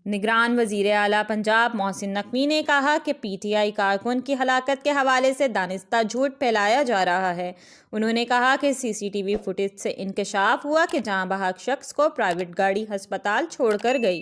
نگران وزیر اعلیٰ پنجاب محسن نقوی نے کہا کہ پی ٹی آئی کارکن کی ہلاکت کے حوالے سے دانستہ جھوٹ پھیلایا جا رہا ہے۔ انہوں نے کہا کہ سی سی ٹی وی فوٹیج سے انکشاف ہوا کہ جاں بحق شخص کو پرائیویٹ گاڑی ہسپتال چھوڑ کر گئی۔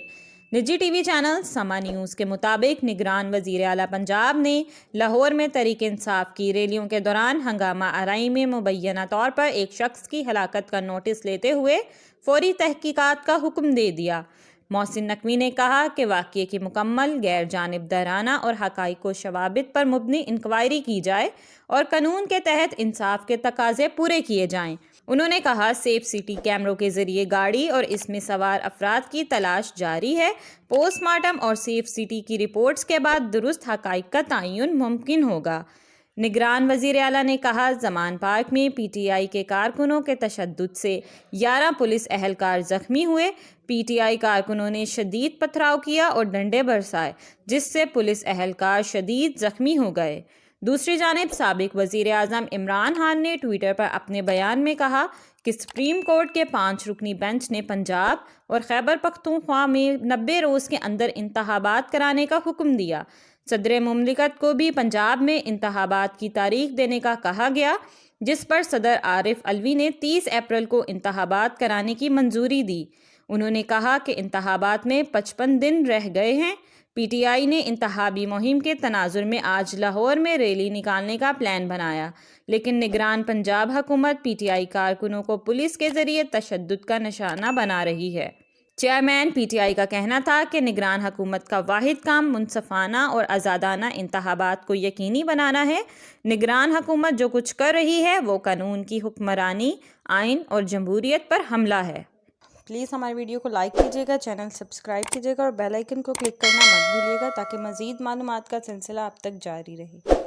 نجی ٹی وی چینل سما نیوز کے مطابق نگران وزیر اعلیٰ پنجاب نے لاہور میں تحریک انصاف کی ریلیوں کے دوران ہنگامہ آرائی میں مبینہ طور پر ایک شخص کی ہلاکت کا نوٹس لیتے ہوئے فوری تحقیقات کا حکم دے دیا۔ محسن نقوی نے کہا کہ واقعے کی مکمل غیر جانبدارانہ اور حقائق و شواہد پر مبنی انکوائری کی جائے اور قانون کے تحت انصاف کے تقاضے پورے کیے جائیں۔ انہوں نے کہا سیف سٹی کیمروں کے ذریعے گاڑی اور اس میں سوار افراد کی تلاش جاری ہے۔ پوسٹ مارٹم اور سیف سٹی کی رپورٹس کے بعد درست حقائق کا تعین ممکن ہوگا۔ نگران وزیر اعلیٰ نے کہا زمان پارک میں پی ٹی آئی کے کارکنوں کے تشدد سے 11 پولیس اہلکار زخمی ہوئے۔ پی ٹی آئی کارکنوں نے شدید پتھراؤ کیا اور ڈنڈے برسائے جس سے پولیس اہلکار شدید زخمی ہو گئے۔ دوسری جانب سابق وزیر اعظم عمران خان نے ٹویٹر پر اپنے بیان میں کہا کہ سپریم کورٹ کے 5 رکنی بینچ نے پنجاب اور خیبر پختونخوا میں 90 روز کے اندر انتخابات کرانے کا حکم دیا۔ صدر مملکت کو بھی پنجاب میں انتخابات کی تاریخ دینے کا کہا گیا، جس پر صدر عارف علوی نے 30 اپریل کو انتخابات کرانے کی منظوری دی۔ انہوں نے کہا کہ انتخابات میں 55 دن رہ گئے ہیں۔ پی ٹی آئی نے انتخابی مہم کے تناظر میں آج لاہور میں ریلی نکالنے کا پلان بنایا، لیکن نگران پنجاب حکومت پی ٹی آئی کارکنوں کو پولیس کے ذریعے تشدد کا نشانہ بنا رہی ہے۔ چیئرمین پی ٹی آئی کا کہنا تھا کہ نگران حکومت کا واحد کام منصفانہ اور آزادانہ انتخابات کو یقینی بنانا ہے۔ نگران حکومت جو کچھ کر رہی ہے وہ قانون کی حکمرانی، آئین اور جمہوریت پر حملہ ہے۔ پلیز ہماری ویڈیو کو لائک کیجیے گا، چینل سبسکرائب کیجیے گا اور بیل آئیکن کو کلک کرنا مت بھولیے گا تاکہ مزید معلومات کا سلسلہ آپ تک جاری رہے۔